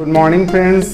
Good morning friends.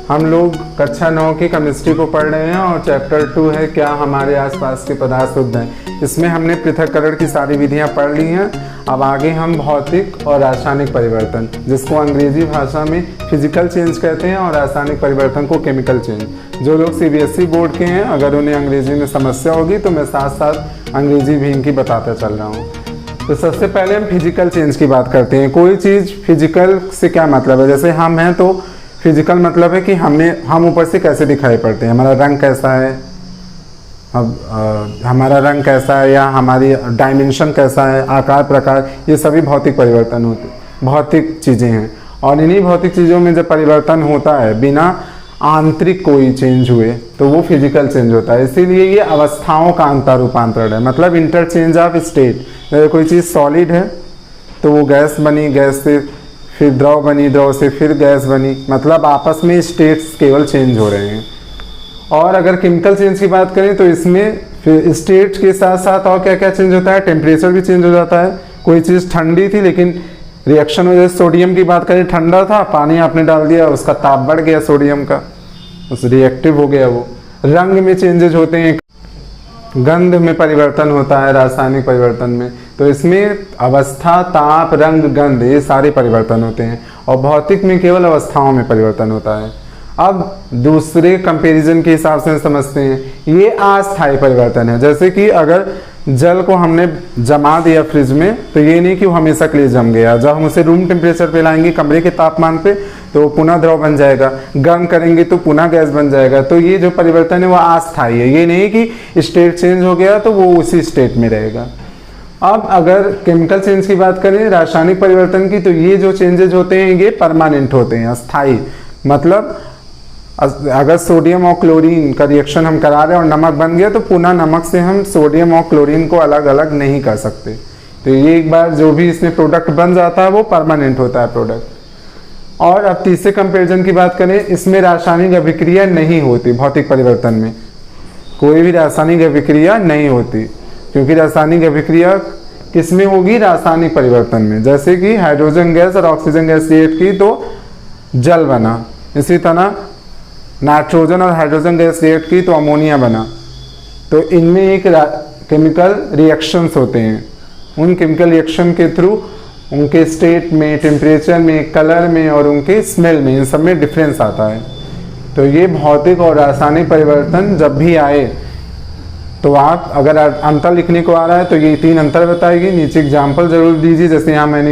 हम लोग कक्षा 9 की केमिस्ट्री को पढ़ रहे हैं और चैप्टर 2 है क्या हमारे आसपास के पदार्थ शुद्ध हैं। इसमें हमने पृथक्करण की सारी विधियां पढ़ ली हैं। अब आगे हम भौतिक और रासायनिक परिवर्तन, जिसको अंग्रेजी भाषा में फिजिकल चेंज कहते हैं, और रासायनिक परिवर्तन को केमिकल चेंज। जो लोग CBSE बोर्ड के हैं, अगर उन्हें अंग्रेजी में समस्या होगी तो मैं साथ साथ अंग्रेजी भी इनकी बताता चल रहा हूँ। तो सबसे पहले हम फिजिकल चेंज की बात करते हैं। कोई चीज़ फिजिकल से क्या मतलब है, जैसे हम हैं तो फिजिकल मतलब है कि हम ऊपर से कैसे दिखाई पड़ते हैं, हमारा रंग कैसा है, अब हमारा रंग कैसा है या हमारी डायमेंशन कैसा है, आकार प्रकार, ये सभी भौतिक परिवर्तन होते भौतिक चीज़ें हैं। और इन्हीं भौतिक चीज़ों में जब परिवर्तन होता है बिना आंतरिक कोई चेंज हुए तो वो फिजिकल चेंज होता है। इसीलिए ये अवस्थाओं का अंतर रूपांतरण है, मतलब इंटरचेंज ऑफ स्टेट। जैसे कोई चीज़ सॉलिड है तो वो गैस बनी, गैस से फिर द्रव बनी, द्रव से फिर गैस बनी, मतलब आपस में स्टेट्स केवल चेंज हो रहे हैं। और अगर केमिकल चेंज की बात करें तो इसमें फिर स्टेट के साथ साथ और क्या क्या चेंज होता है, टेम्परेचर भी चेंज हो जाता है। कोई चीज़ ठंडी थी लेकिन रिएक्शन में, जैसे सोडियम की बात करें, ठंडा था, पानी आपने डाल दिया, उसका ताप बढ़ गया सोडियम का, उस रिएक्टिव हो गया वो। रंग में चेंजेज होते हैं, गंध में परिवर्तन होता है रासायनिक परिवर्तन में। तो इसमें अवस्था, ताप, रंग, गंध, ये सारे परिवर्तन होते हैं। और भौतिक में केवल अवस्थाओं में परिवर्तन होता है। अब दूसरे कंपैरिजन के हिसाब से समझते हैं, ये अस्थायी परिवर्तन है। जैसे कि अगर जल को हमने जमा दिया फ्रिज में तो ये नहीं कि वो हमेशा के लिए जम गया, जब हम उसे रूम टेम्परेचर पे लाएंगे, कमरे के तापमान पे, तो पुनः द्रव बन जाएगा, गर्म करेंगे तो पुनः गैस बन जाएगा। तो ये जो परिवर्तन है वो अस्थायी है, ये नहीं कि स्टेट चेंज हो गया तो वो उसी स्टेट में रहेगा। अब अगर केमिकल चेंज की बात करें, रासायनिक परिवर्तन की, तो ये जो चेंजेज होते हैं ये परमानेंट होते हैं, अस्थायी। मतलब अगर सोडियम और क्लोरीन का रिएक्शन हम करा रहे हैं और नमक बन गया तो पुनः नमक से हम सोडियम और क्लोरीन को अलग अलग नहीं कर सकते। तो ये एक बार जो भी इसमें प्रोडक्ट बन जाता है वो परमानेंट होता है प्रोडक्ट। और अब तीसरे कंपैरिजन की बात करें, इसमें रासायनिक अभिक्रिया नहीं होती। भौतिक परिवर्तन में कोई भी रासायनिक अभिक्रिया नहीं होती, क्योंकि रासायनिक अभिक्रिया किसमें होगी, रासायनिक परिवर्तन में। जैसे कि हाइड्रोजन गैस और ऑक्सीजन गैस रिएक्ट की तो जल बना, इसी तरह नाइट्रोजन और हाइड्रोजन गैस रिएक्ट की तो अमोनिया बना। तो इनमें एक केमिकल रिएक्शंस होते हैं, उन केमिकल रिएक्शन के थ्रू उनके स्टेट में, टेम्परेचर में, कलर में और उनके स्मेल में, इन सब में डिफरेंस आता है। तो ये भौतिक और रासायनिक परिवर्तन जब भी आए तो आप अगर अंतर लिखने को आ रहा है तो ये 3 अंतर बताएगी। नीचे एग्जाम्पल जरूर दीजिए, जैसे यहाँ मैंने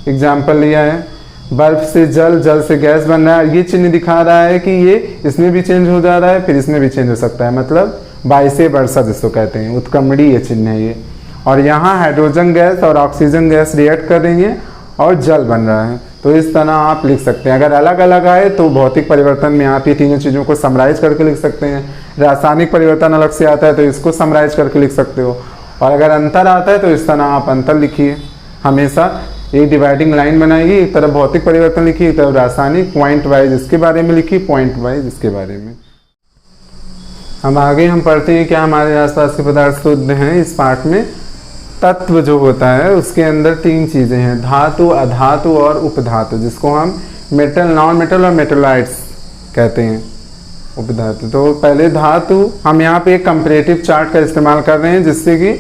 एग्जाम्पल लिया है, बर्फ से जल, जल से गैस बन रहा है। ये चिन्ह दिखा रहा है कि ये इसमें भी चेंज हो जा रहा है, फिर इसमें भी चेंज हो सकता है, मतलब वाइसे वर्सा जिसको कहते हैं, उत्क्रमणीय चिन्ह है ये। और यहाँ हाइड्रोजन गैस और ऑक्सीजन गैस रिएक्ट कर रही है और जल बन रहा है। तो इस तरह आप लिख सकते हैं। अगर अलग अलग आए तो भौतिक परिवर्तन में आप ये तीनों चीज़ों को समराइज करके लिख सकते हैं। रासायनिक परिवर्तन अलग से आता है तो इसको समराइज करके लिख सकते हो। और अगर अंतर आता है तो इस तरह आप अंतर लिखिए। हमेशा एक डिवाइडिंग लाइन बनाइए, एक तरफ भौतिक परिवर्तन लिखिए, एक तरफ रासायनिक, पॉइंट वाइज इसके बारे में लिखिए, पॉइंट वाइज इसके बारे में। अब आगे हम पढ़ते हैं क्या हमारे आसपास के पदार्थ शुद्ध हैं। इस पार्ट में तत्व जो होता है उसके अंदर 3 चीज़ें हैं, धातु, अधातु और उपधातु, जिसको हम मेटल, नॉन मेटल और मेटलाइट्स कहते हैं, उपधातु। तो पहले धातु, हम यहाँ पे एक कंपैरेटिव चार्ट का इस्तेमाल कर रहे हैं जिससे कि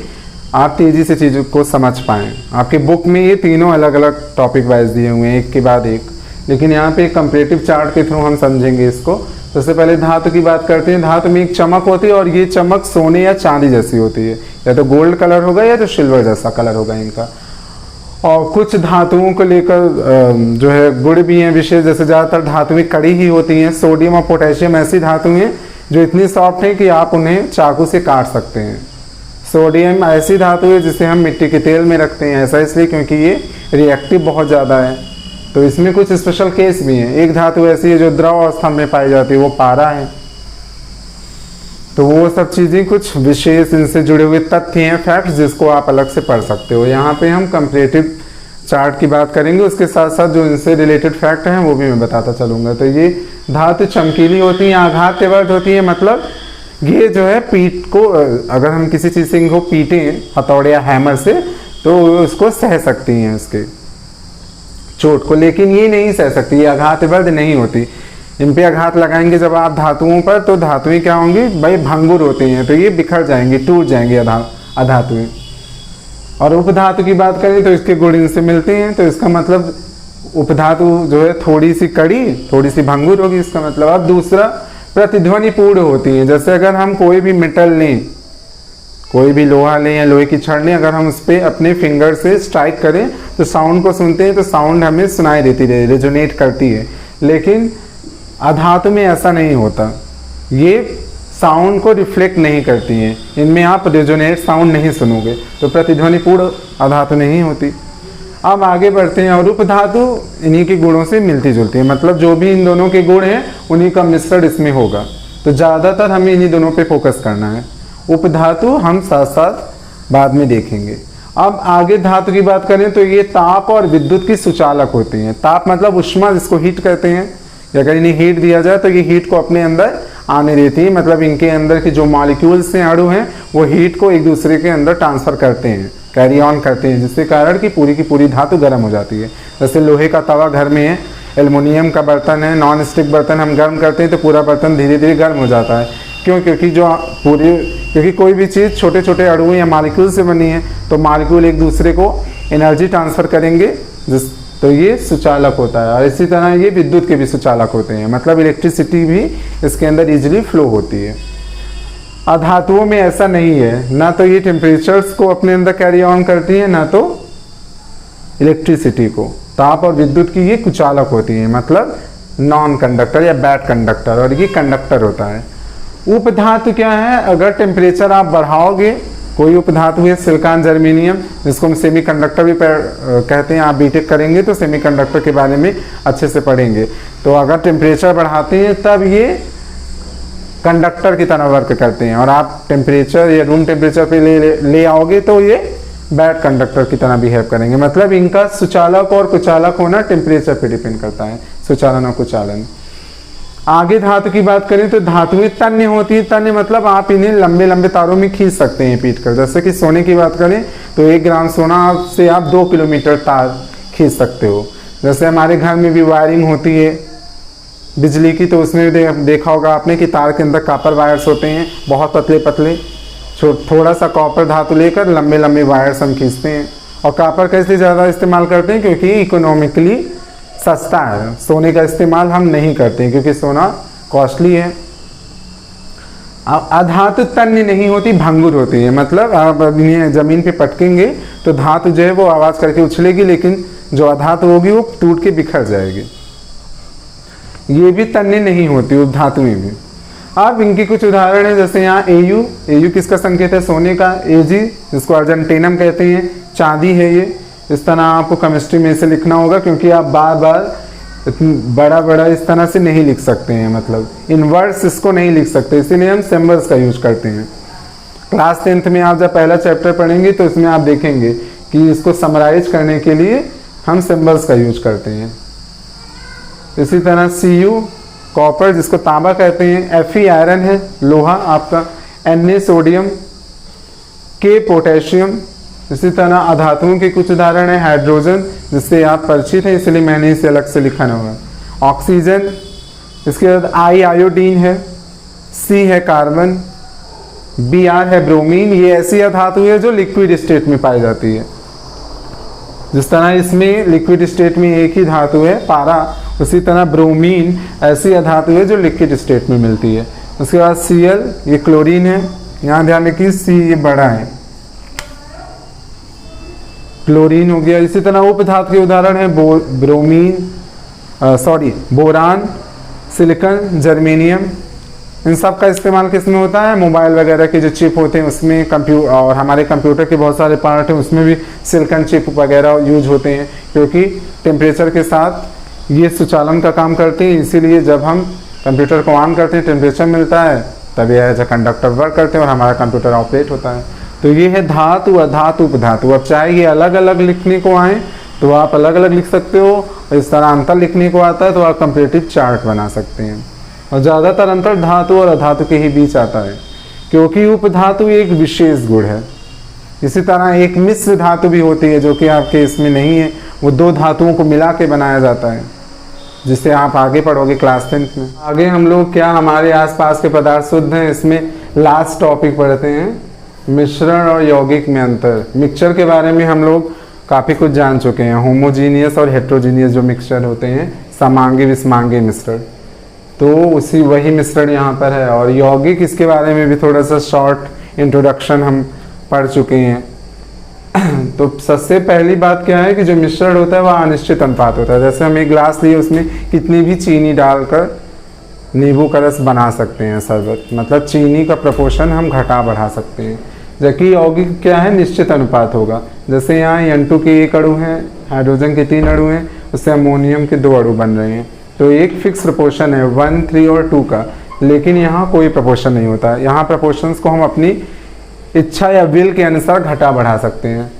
आप तेज़ी से चीज़ों को समझ पाएँ। आपके बुक में ये तीनों अलग अलग टॉपिक वाइज दिए हुए हैं, एक के बाद एक, लेकिन यहाँ पे एक कंपैरेटिव चार्ट के थ्रू हम समझेंगे इसको। सबसे पहले धातु की बात करते हैं। धातु में एक चमक होती है और ये चमक सोने या चांदी जैसी होती है, या तो गोल्ड कलर होगा या तो सिल्वर जैसा कलर होगा इनका। और कुछ धातुओं को लेकर जो है गुण भी हैं विशेष, जैसे ज़्यादातर धातुएं कड़ी ही होती हैं। सोडियम और पोटेशियम ऐसी धातुएं जो इतनी सॉफ्ट हैं कि आप उन्हें चाकू से काट सकते हैं। सोडियम ऐसी धातु है जिसे हम मिट्टी के तेल में रखते हैं, ऐसा इसलिए क्योंकि ये रिएक्टिव बहुत ज़्यादा है। तो इसमें कुछ स्पेशल केस भी हैं। एक धातु ऐसी है जो द्रव अवस्था में पाई जाती है, वो पारा है। तो वो सब चीज़ें कुछ विशेष इनसे जुड़े हुए तथ्य हैं, फैक्ट्स, जिसको आप अलग से पढ़ सकते हो। यहाँ पे हम कंपैरेटिव चार्ट की बात करेंगे, उसके साथ साथ जो इनसे रिलेटेड फैक्ट हैं वो भी मैं बताता चलूँगा। तो ये धातु चमकीली होती हैं, आघात्यवर्त होती है, मतलब ये जो है पीठ को, अगर हम किसी चीज़ से इनको पीटें हथौड़े या हैमर से तो उसको सह सकती हैं। इसके चोट को, लेकिन ये नहीं सह सकती, ये आघात वर्ध नहीं होती। इन पे आघात लगाएंगे जब आप धातुओं पर, तो धातुएं क्या होंगी भाई, भंगुर होती हैं, तो ये बिखर जाएंगी, टूट जाएंगी अधातुएं। और उपधातु की बात करें तो इसके गुण इनसे मिलते हैं, तो इसका मतलब उपधातु जो है थोड़ी सी कड़ी, थोड़ी सी भंगुर होगी इसका मतलब। अब दूसरा, प्रतिध्वनि पूर्ण होती है। जैसे अगर हम कोई भी मेटल लें, कोई भी लोहा लें या लोहे की छड़ लें, अगर हम उस पर अपने फिंगर से स्ट्राइक करें तो साउंड को सुनते हैं, तो साउंड हमें सुनाई देती है, रेजोनेट करती है। लेकिन अधातु में ऐसा नहीं होता, ये साउंड को रिफ्लेक्ट नहीं करती हैं, इनमें आप रेजोनेट साउंड नहीं सुनोगे, तो प्रतिध्वनिपूर्ण अधातु नहीं होती। अब आगे बढ़ते हैं, और उपधातु इन्हीं के गुणों से मिलती जुलती है, मतलब जो भी इन दोनों के गुण हैं उन्हीं का मिश्रण इसमें होगा, तो ज़्यादातर हमें इन्हीं दोनों पे फोकस करना है। उपधातु हम साथ साथ बाद में देखेंगे। अब आगे धातु की बात करें तो ये ताप और विद्युत की सुचालक होती हैं। ताप मतलब उष्मा, जिसको हीट कहते हैं, अगर इन्हें हीट दिया जाए तो ये हीट को अपने अंदर आने देती है, मतलब इनके अंदर के जो मॉलिक्यूल्स हैं, अणु हैं, वो हीट को एक दूसरे के अंदर ट्रांसफर करते हैं, कैरी ऑन करते हैं, जिसके कारण कि पूरी की पूरी धातु गर्म हो जाती है। जैसे लोहे का तवा घर में है, एल्युमिनियम का बर्तन है, नॉन स्टिक बर्तन हम गर्म करते हैं तो पूरा बर्तन धीरे धीरे गर्म हो जाता है। क्यों? क्योंकि कोई भी चीज़ छोटे छोटे अणुओं या मॉलिक्यूल से बनी है, तो मॉलिक्यूल एक दूसरे को एनर्जी ट्रांसफ़र करेंगे, तो ये सुचालक होता है। और इसी तरह ये विद्युत के भी सुचालक होते हैं, मतलब इलेक्ट्रिसिटी भी इसके अंदर इजीली फ्लो होती है। अधातुओं में ऐसा नहीं है, ना तो ये टेम्परेचर्स को अपने अंदर कैरी ऑन करती है, ना तो इलेक्ट्रिसिटी को। ताप और विद्युत की ये कुचालक होती है, मतलब नॉन कंडक्टर या बैड कंडक्टर, और ये कंडक्टर होता है। उपधातु क्या है? अगर टेम्परेचर आप बढ़ाओगे, कोई उपधातु है सिलिकॉन, जर्मेनियम, जिसको हम सेमीकंडक्टर भी कहते हैं, आप बीटेक करेंगे तो सेमीकंडक्टर के बारे में अच्छे से पढ़ेंगे। तो अगर टेम्परेचर बढ़ाते हैं तब ये कंडक्टर की तरह वर्क करते हैं, और आप टेम्परेचर या रूम टेम्परेचर पे ले आओगे तो ये बैड कंडक्टर की तरह बिहेव करेंगे। मतलब इनका सुचालक और कुचालक होना टेम्परेचर पे डिपेंड करता है, सुचालन और कुचालन। आगे धातु की बात करें तो धातुएं तन्य होती है। तन्य मतलब आप इन्हें लंबे लंबे तारों में खींच सकते हैं पीट कर। जैसे कि सोने की बात करें तो 1 ग्राम सोना से आप 2 किलोमीटर तार खींच सकते हो। जैसे हमारे घर में भी वायरिंग होती है बिजली की, तो उसमें देखा होगा आपने कि तार के अंदर कॉपर वायर्स होते हैं, बहुत पतले पतले। थोड़ा सा कॉपर धातु लेकर लंबे लंबे वायर्स हम खींचते हैं। और कॉपर का इसलिए ज़्यादा इस्तेमाल करते हैं क्योंकि इकोनॉमिकली सस्ता है। सोने का इस्तेमाल हम नहीं करते क्योंकि सोना कॉस्टली है। अधातु तन्य नहीं होती, भंगुर होती है। मतलब आप जमीन पे पटकेंगे तो धातु जो है वो आवाज़ करके उछलेगी, लेकिन जो अधातु होगी वो टूट के बिखर जाएगी। ये भी तन्य नहीं होती उपधातु में भी। अब इनकी कुछ उदाहरण है, जैसे यहाँ एयू। एयू किसका संकेत है? सोने का। एजी जिसको अर्जेंटीनम कहते हैं, चांदी है ये। इस तरह आपको केमिस्ट्री में से लिखना होगा क्योंकि आप बार बार बड़ा बड़ा इस तरह से नहीं लिख सकते हैं, मतलब इनवर्स इसको नहीं लिख सकते, इसीलिए हम सिंबल्स का यूज करते हैं। क्लास 10th में आप जब पहला चैप्टर पढ़ेंगे तो इसमें आप देखेंगे कि इसको समराइज करने के लिए हम सिंबल्स का यूज करते हैं। इसी तरह Cu कॉपर जिसको तांबा कहते हैं, Fe आयरन है, लोहा आपका, Na सोडियम, K पोटेशियम। इसी तरह अधातुओं के कुछ उदाहरण है, हाइड्रोजन जिससे आप परिचित हैं इसलिए मैंने इसे अलग से लिखा ना हुआ, ऑक्सीजन। इसके बाद I आयोडीन है, C है कार्बन, Br है ब्रोमीन। ये ऐसी अधातु है जो लिक्विड स्टेट में पाई जाती है। जिस तरह इसमें लिक्विड स्टेट में एक ही धातु है पारा, उसी तरह ब्रोमीन ऐसी अधातु है जो लिक्विड स्टेट में मिलती है। उसके बाद Cl ये क्लोरीन है, यहाँ ध्यान रखिए C ये बड़ा है, क्लोरीन हो गया। इसी तरह उपधातु के उदाहरण है बोरान, सिलिकॉन, जर्मेनियम। इन सब का इस्तेमाल किस में होता है? मोबाइल वगैरह के जो चिप होते हैं उसमें, और हमारे कंप्यूटर के बहुत सारे पार्ट हैं उसमें भी सिलिकॉन चिप वगैरह यूज होते हैं, क्योंकि टेम्परेचर के साथ ये सुचालन का काम करते हैं। इसीलिए जब हम कंप्यूटर को ऑन करते हैं, टेम्परेचर मिलता है, तभी एज अ कंडक्टर वर्क करते हैं और हमारा कंप्यूटर ऑपरेट होता है। तो ये है धातु, अधातु, उपधातु। अब चाहे ये अलग अलग लिखने को आए तो आप अलग अलग लिख सकते हो, और इस तरह अंतर लिखने को आता है तो आप कंपैरेटिव चार्ट बना सकते हैं। और ज़्यादातर अंतर धातु और अधातु के ही बीच आता है, क्योंकि उपधातु एक विशेष गुण है। इसी तरह एक मिश्र धातु भी होती है जो कि आपके इसमें नहीं है, वो दो धातुओं को मिला के बनाया जाता है, जिसे आप आगे पढ़ोगे क्लास 10th में। आगे हम लोग क्या हमारे आसपास के पदार्थ शुद्ध हैं, इसमें लास्ट टॉपिक पढ़ते हैं मिश्रण और यौगिक में अंतर। मिक्सचर के बारे में हम लोग काफ़ी कुछ जान चुके हैं, होमोजीनियस और हेट्रोजीनियस जो मिक्सचर होते हैं, समांगी विषमांगी मिश्रण, तो उसी वही मिश्रण यहाँ पर है। और यौगिक, इसके बारे में भी थोड़ा सा शॉर्ट इंट्रोडक्शन हम पढ़ चुके हैं। तो सबसे पहली बात क्या है कि जो मिश्रण होता है वह अनिश्चित अनुपात होता है। जैसे हम एक ग्लास लिए, उसमें कितनी भी चीनी डालकर नींबू का रस बना सकते हैं शरबत, मतलब चीनी का प्रपोर्शन हम घटा बढ़ा सकते हैं। जबकि यौगिक क्या है, निश्चित अनुपात होगा। जैसे यहाँ N2 के 1 अणु हैं, हाइड्रोजन के 3 अणु हैं, उससे अमोनियम के 2 अणु बन रहे हैं, तो एक फिक्स प्रपोर्शन है 1, 3 और 2 का। लेकिन यहाँ कोई प्रपोर्शन नहीं होता, यहाँ प्रपोर्शंस को हम अपनी इच्छा या विल के अनुसार घटा बढ़ा सकते हैं।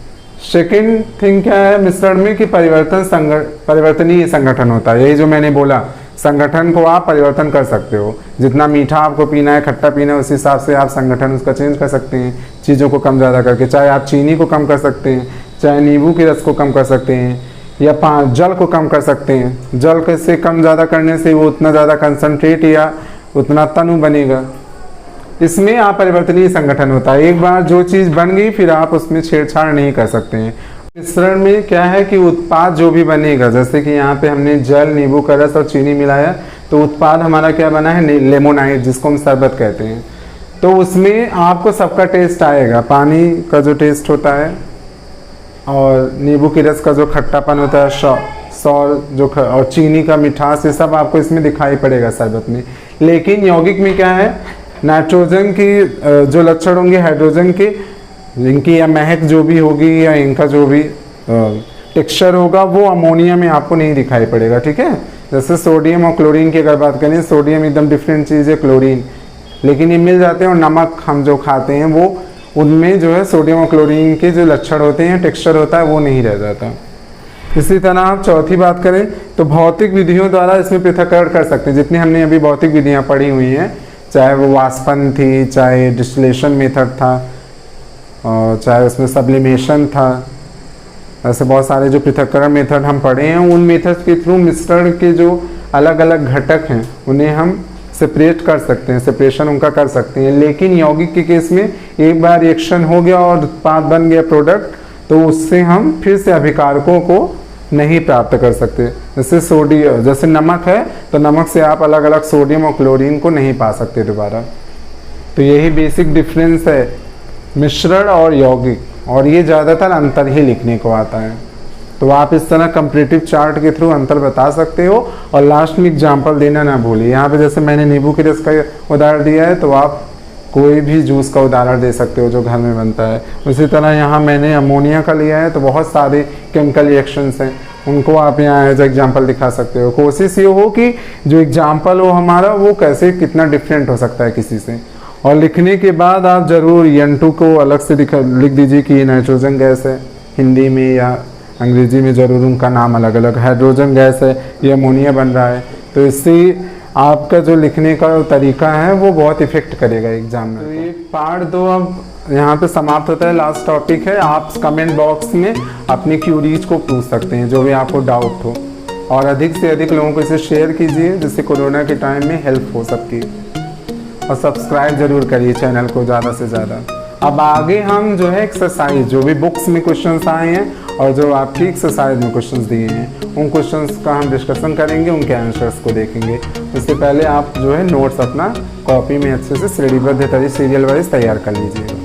सेकेंड थिंग क्या है मिश्रण में कि परिवर्तनीय संगठन होता है। यही जो मैंने बोला, संगठन को आप परिवर्तन कर सकते हो, जितना मीठा आपको पीना है, खट्टा पीना है, उस हिसाब से आप संगठन उसका चेंज कर सकते हैं, चीज़ों को कम ज़्यादा करके। चाहे आप चीनी को कम कर सकते हैं, चाहे नींबू के रस को कम कर सकते हैं, या जल को कम कर सकते हैं। जल से कम ज़्यादा करने से वो उतना ज़्यादा कंसनट्रेट या उतना तनु बनेगा। इसमें अपरिवर्तनीय संगठन होता है, एक बार जो चीज़ बन गई फिर आप उसमें छेड़छाड़ नहीं कर सकते हैं। मिश्रण में क्या है कि उत्पाद जो भी बनेगा, जैसे कि यहाँ पे हमने जल, नींबू का रस और चीनी मिलाया, तो उत्पाद हमारा क्या बना है, लेमोनाइड, जिसको हम शरबत कहते हैं। तो उसमें आपको सबका टेस्ट आएगा, पानी का जो टेस्ट होता है और नींबू के रस का जो खट्टापन होता है, सौर जो और चीनी का मिठास, ये सब आपको इसमें दिखाई पड़ेगा शरबत में। लेकिन यौगिक में क्या है, नाइट्रोजन की जो लक्षण होंगे, हाइड्रोजन के, इनकी या महक जो भी होगी या इनका जो भी टेक्सचर होगा, वो अमोनिया में आपको नहीं दिखाई पड़ेगा। ठीक है, जैसे सोडियम और क्लोरीन की अगर बात करें, सोडियम एकदम डिफरेंट चीज़ है, क्लोरीन, लेकिन ये मिल जाते हैं। और नमक हम जो खाते हैं वो, उनमें जो है सोडियम और क्लोरीन के जो लक्षण होते हैं, टेक्सचर होता है, वो नहीं रह जाता। इसी तरह आप चौथी बात करें तो भौतिक विधियों द्वारा इसमें पृथक्करण कर सकते हैं। जितनी हमने अभी भौतिक विधियाँ पढ़ी हुई हैं, चाहे वो वाष्पन थी, चाहे डिस्टिलेशन मेथड था, और चाहे उसमें सब्लिमेशन था, ऐसे बहुत सारे जो पृथक्करण मेथड हम पढ़े हैं, उन मेथड के थ्रू मिश्रण के जो अलग अलग घटक हैं उन्हें हम सेपरेट कर सकते हैं, सेपरेशन उनका कर सकते हैं। लेकिन यौगिक के केस में एक बार रिएक्शन हो गया और उत्पाद बन गया प्रोडक्ट, तो उससे हम फिर से अभिकारकों को नहीं प्राप्त कर सकते। जैसे नमक है, तो नमक से आप अलग अलग सोडियम और क्लोरीन को नहीं पा सकते दोबारा। तो यही बेसिक डिफरेंस है मिश्रण और यौगिक, और ये ज़्यादातर अंतर ही लिखने को आता है। तो आप इस तरह कंपैरेटिव चार्ट के थ्रू अंतर बता सकते हो, और लास्ट में एग्जाम्पल देना ना भूलिए। यहाँ पे जैसे मैंने नींबू के रस का उदाहरण दिया है, तो आप कोई भी जूस का उदाहरण दे सकते हो जो घर में बनता है। उसी तरह यहाँ मैंने अमोनिया का लिया है, तो बहुत सारे केमिकल रिएक्शंस हैं, उनको आप यहाँ एज एग्जाम्पल दिखा सकते हो। कोशिश ये हो कि जो एग्जाम्पल हो हमारा, वो कैसे कितना डिफरेंट हो सकता है किसी से। और लिखने के बाद आप ज़रूर N2 को अलग से लिख दीजिए कि ये नाइट्रोजन गैस है, हिंदी में या अंग्रेजी में ज़रूर उनका नाम अलग अलग। हाइड्रोजन गैस है, ये अमोनिया बन रहा है, तो इससे आपका जो लिखने का तरीका है वो बहुत इफेक्ट करेगा एग्जाम में। तो ये पार्ट 2 अब यहाँ पे समाप्त होता है, लास्ट टॉपिक है। आप कमेंट बॉक्स में अपनी क्यूरीज को पूछ सकते हैं, जो भी आपको डाउट हो, और अधिक से अधिक लोगों को इसे शेयर कीजिए, जिससे कोरोना के टाइम में हेल्प हो सबकी। और सब्सक्राइब जरूर करिए चैनल को ज़्यादा से ज़्यादा। अब आगे हम जो है एक्सरसाइज, जो भी बुक्स में क्वेश्चंस आए हैं और जो आपकी एक्सरसाइज में क्वेश्चंस दिए हैं, उन क्वेश्चंस का हम डिस्कशन करेंगे, उनके आंसर्स को देखेंगे। उससे पहले आप जो है नोट्स अपना कॉपी में अच्छे से श्रेणीबद्ध तरीके सीरियल वाइज तैयार कर लीजिए।